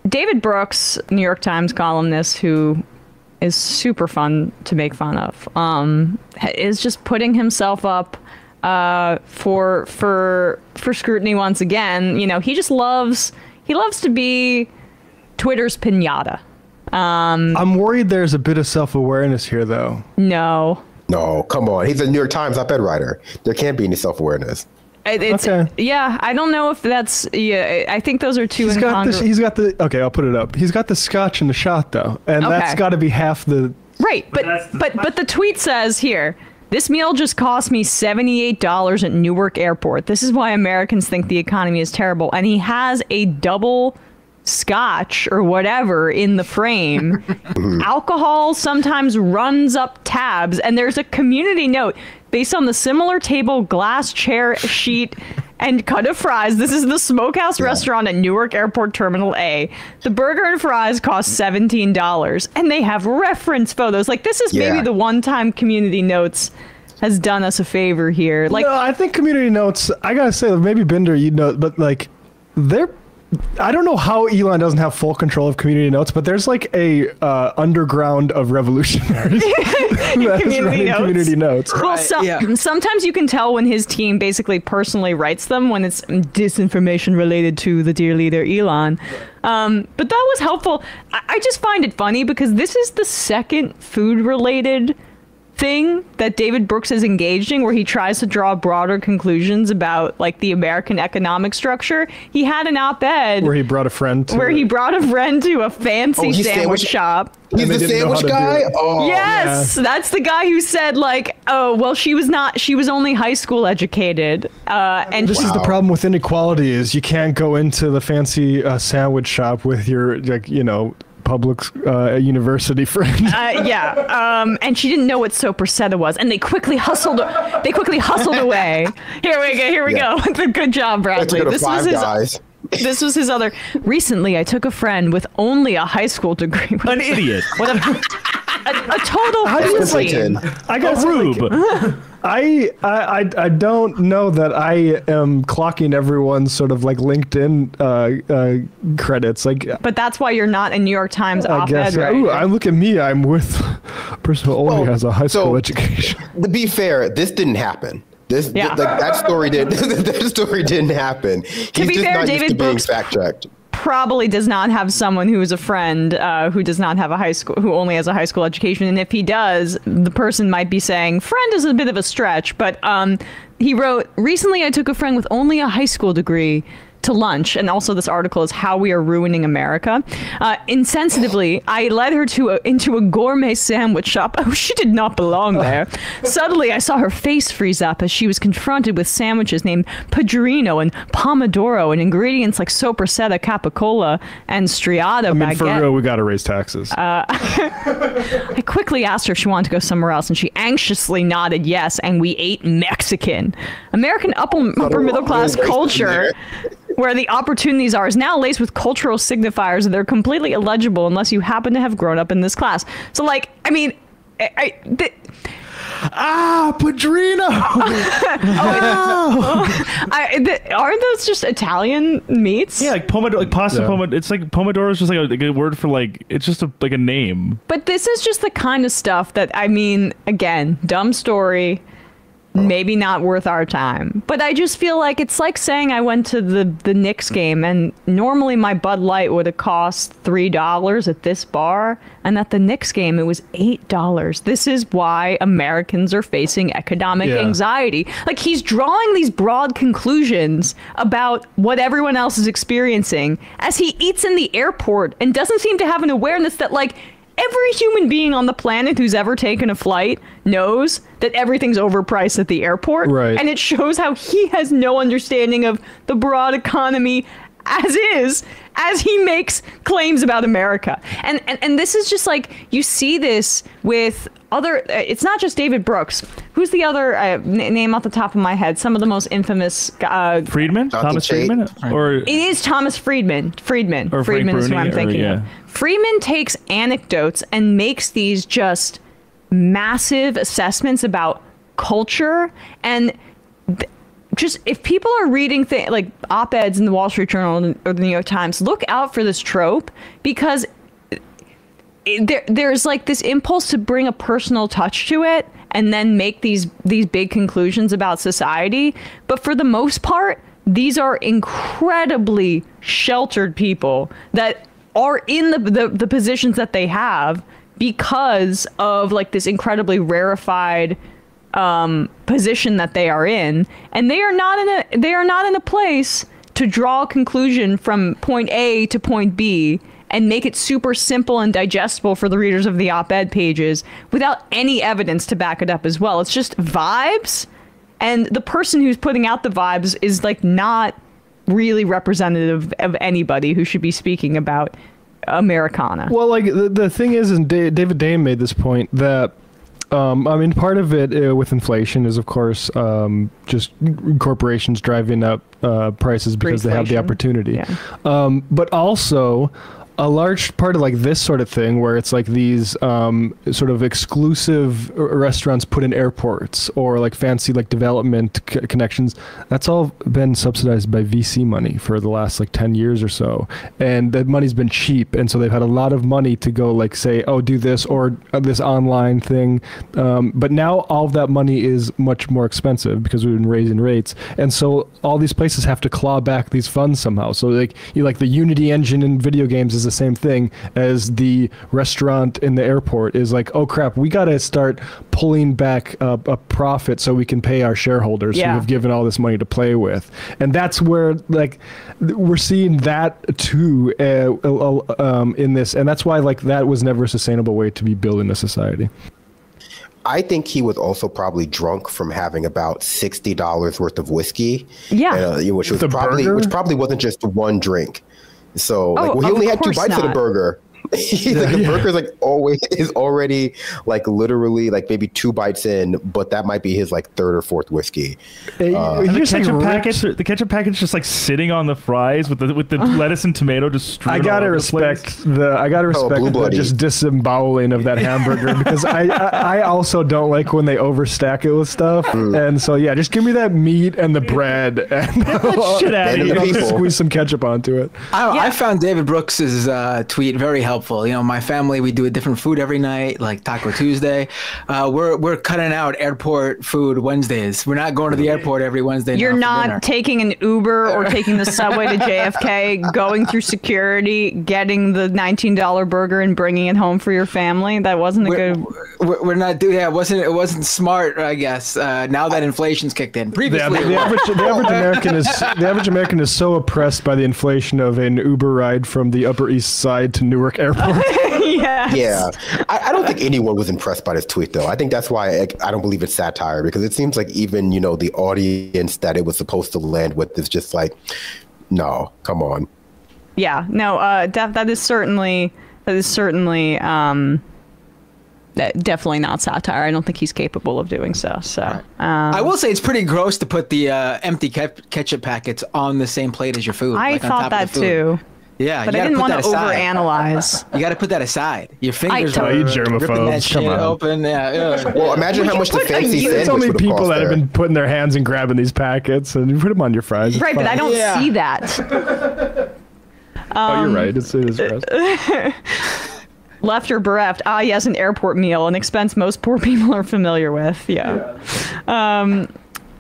David Brooks, New York Times columnist, who is super fun to make fun of, is just putting himself up for scrutiny once again. You know, he loves to be Twitter's pinata. I'm worried there's a bit of self-awareness here, though. No, come on. He's a New York Times op-ed writer. There can't be any self-awareness. Okay. Yeah, I don't know if that's. Yeah, I think those are two. He's got the. Okay, I'll put it up. He's got the scotch in the shot, though, and that's got to be half the. Right, but the tweet says here, this meal just cost me $78 at Newark Airport. This is why Americans think the economy is terrible. And he has a double scotch or whatever in the frame. Alcohol sometimes runs up tabs, and there's a community note based on the similar table, glass chair sheet, and cut of fries. This is the Smokehouse restaurant at Newark Airport Terminal A. The burger and fries cost $17, and they have reference photos. Like, this is maybe the one time Community Notes has done us a favor here. Like, no, I think Community Notes, I gotta say, maybe Binder, you know, but like, I don't know how Elon doesn't have full control of Community Notes, but there's like a underground of revolutionaries Community Notes. Well, sometimes you can tell when his team basically personally writes them, when it's disinformation related to the dear leader Elon. But that was helpful. I just find it funny because this is the second food-related thing that David Brooks is engaged in, where he tries to draw broader conclusions about like the American economic structure. He had an op-ed where he brought a friend to a fancy sandwich shop. He's the sandwich guy? Oh, yes, that's the guy who said like, oh, well, she was only high school educated. And this is the problem with inequality, is you can't go into the fancy sandwich shop with your, like, you know, public university friend. And she didn't know what sopressata was, and they quickly hustled away. Here we go. Good job, Bradley. This was his other. Recently, I took a friend with only a high school degree. An idiot. What a total Simpleton. I got rube. I don't know that I am clocking everyone's sort of like LinkedIn credits. Like, but that's why you're not a New York Times op-ed, right? Ooh, I look at me. I'm with a person who only has a high school education. To be fair, this didn't happen. That story didn't happen. To be fair, David Brooks fact-checked. Probably does not have someone who is a friend who does not have who only has a high school education, and if he does, the person might be saying friend is a bit of a stretch. But he wrote, recently I took a friend with only a high school degree to lunch, and also this article is how we are ruining America. Insensitively, I led her into a gourmet sandwich shop. Oh, she did not belong there. Suddenly, I saw her face freeze up as she was confronted with sandwiches named Padrino and Pomodoro and ingredients like sopressata, capicola, and striata baguette. For real, we got to raise taxes. I quickly asked her if she wanted to go somewhere else, and she anxiously nodded yes, and we ate Mexican. American upper middle class culture, where the opportunities are, is now laced with cultural signifiers that they're completely illegible unless you happen to have grown up in this class. So, like, I mean, Padrino! Aren't those just Italian meats? Yeah, like pomodoro, like pasta pomodoro. It's like pomodoro is just like a word for like, it's just like a name. But this is just the kind of stuff that, I mean, again, dumb story. Maybe not worth our time. But I just feel like it's like saying I went to the Knicks game and normally my Bud Light would have cost $3 at this bar, and at the Knicks game it was $8. This is why Americans are facing economic anxiety. Like, he's drawing these broad conclusions about what everyone else is experiencing as he eats in the airport and doesn't seem to have an awareness that, like, every human being on the planet who's ever taken a flight knows that everything's overpriced at the airport. Right. And it shows how he has no understanding of the broad economy as he makes claims about America. And this is just like, you see this with other, it's not just David Brooks. Who's the other name off the top of my head? Some of the most infamous... Friedman? Thomas Friedman? Or it is Thomas Friedman. Friedman is who I'm thinking of. Friedman takes anecdotes and makes these just massive assessments about culture, and just if people are reading like op-eds in the Wall Street Journal or the New York Times, look out for this trope, because there's like this impulse to bring a personal touch to it and then make these big conclusions about society. But for the most part, these are incredibly sheltered people that are in the positions that they have because of like this incredibly rarefied position that they are in, and they are not in a place to draw a conclusion from point A to point B and make it super simple and digestible for the readers of the op-ed pages without any evidence to back it up as well. It's just vibes, and the person who's putting out the vibes is like not really representative of anybody who should be speaking about Americana. Well, like the thing is, and David Dame made this point that I mean, part of it with inflation is, of course, just corporations driving up prices because they have the opportunity. Yeah. But also, a large part of like this sort of thing where it's like these sort of exclusive restaurants put in airports or like fancy like development connections, that's all been subsidized by VC money for the last like 10 years or so. And that money's been cheap. And so they've had a lot of money to go like say, oh, do this or this online thing. But now all of that money is much more expensive because we've been raising rates. And so all these places have to claw back these funds somehow. So like the Unity engine in video games is the same thing as the restaurant in the airport is like, oh crap, we got to start pulling back a profit so we can pay our shareholders who have given all this money to play with. And that's where like we're seeing that too in this, and that's why like that was never a sustainable way to be building a society. I think he was also probably drunk from having about $60 worth of whiskey. Yeah, which probably wasn't just one drink. So like, well, he only had 2 bites of the burger. He's like, the burger's like already like literally like maybe 2 bites in, but that might be his like 3rd or 4th whiskey. The ketchup package just like sitting on the fries with the lettuce and tomato just strewn. I gotta respect the just disemboweling of that hamburger because I also don't like when they overstack it with stuff. And so yeah, just give me that meat and the bread and I'll just squeeze some ketchup onto it. I found David Brooks's tweet very helpful. You know, my family, we do a different food every night, like Taco Tuesday. We're cutting out airport food Wednesdays. We're not going to the airport every Wednesday. You're not taking an Uber or taking the subway to JFK, going through security, getting the $19 burger and bringing it home for your family. That wasn't we're not doing that. It wasn't smart, I guess. Now that inflation's kicked in. Previously, the average American is so oppressed by the inflation of an Uber ride from the Upper East Side to Newark Airport. Yes. Yeah. I don't think anyone was impressed by this tweet, though. I think that's why I don't believe it's satire, because it seems like even, the audience that it was supposed to land with is just like, no, come on. Yeah, no, that is certainly definitely not satire. I don't think he's capable of doing so. So I will say it's pretty gross to put the empty ketchup packets on the same plate as your food. I thought that too. Yeah, but I didn't want to overanalyze. You got to put that aside. Your fingers are you germaphobes. Come on. Open. Yeah. Well, imagine how much the fancy sandwich There's only people that have there. been putting their hands and grabbing these packets, and you put them on your fries. Right, but I don't see that. You're right. It is gross. Left or bereft? Ah, yes, an airport meal, an expense most poor people are familiar with. Yeah.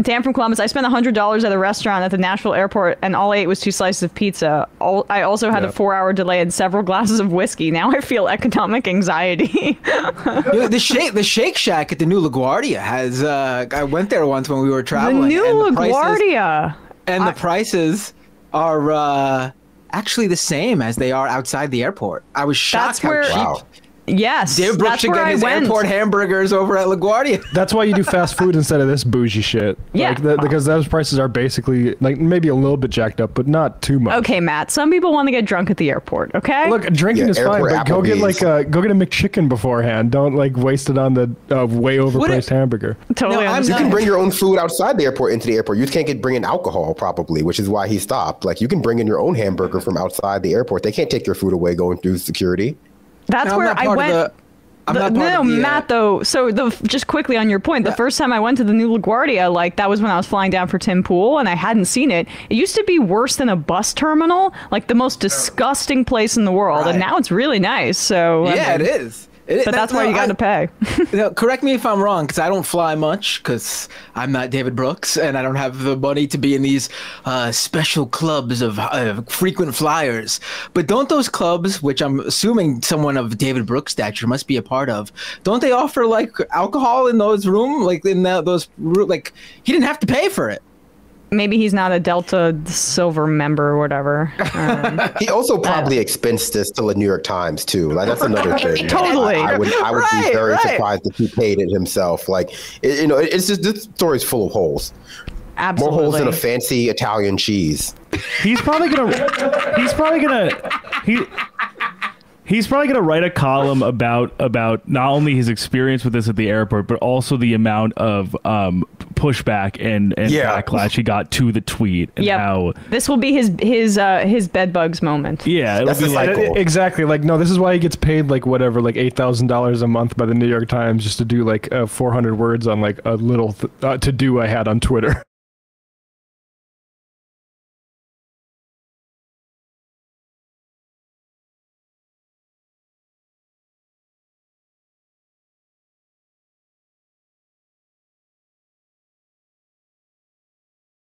Dan from Columbus, I spent $100 at a restaurant at the Nashville airport, and all I ate was 2 slices of pizza. I also had a 4-hour delay and several glasses of whiskey. Now I feel economic anxiety. The Shake Shack at the new LaGuardia has. I went there once when we were traveling. The new LaGuardia. The prices are actually the same as they are outside the airport. I was shocked how cheap. Wow. Yes, Dave Brooks should get his airport hamburgers over at LaGuardia. That's why you do fast food instead of this bougie shit. Yeah. Because those prices are basically like maybe a little bit jacked up, but not too much. Okay, Matt. Some people want to get drunk at the airport. Okay. Look, drinking is fine, but go get a McChicken beforehand. Don't like waste it on the way overpriced hamburger. Totally. You can bring your own food outside the airport into the airport. You can't bring in alcohol probably, which is why he stopped. Like you can bring in your own hamburger from outside the airport. They can't take your food away going through security. That's where I went. I'm not part no, of the, Matt, though. So just quickly on your point, the first time I went to the new LaGuardia, like that was when I was flying down for Tim Pool, and I hadn't seen it. It used to be worse than a bus terminal, like the most disgusting place in the world, and now it's really nice. So yeah, it is. But that's why you got to pay. Correct me if I'm wrong, because I don't fly much, because I'm not David Brooks, and I don't have the money to be in these special clubs of frequent flyers. But don't those clubs, which I'm assuming someone of David Brooks' stature must be a part of, don't they offer like alcohol in those rooms? Like like he didn't have to pay for it. Maybe he's not a Delta Silver member or whatever. He also probably expensed this to the New York Times too. Like that's another thing. Totally. I would be very surprised if he paid it himself. Like it's just this story's full of holes. Absolutely. More holes than a fancy Italian cheese. He's probably gonna write a column about not only his experience with this at the airport, but also the amount of pushback and backlash he got to the tweet. And how this will be his bed bugs moment. Yeah, that's the cycle. Exactly. Like, no, this is why he gets paid like whatever, like $8,000 a month by the New York Times just to do like 400 words on like a little to do I had on Twitter.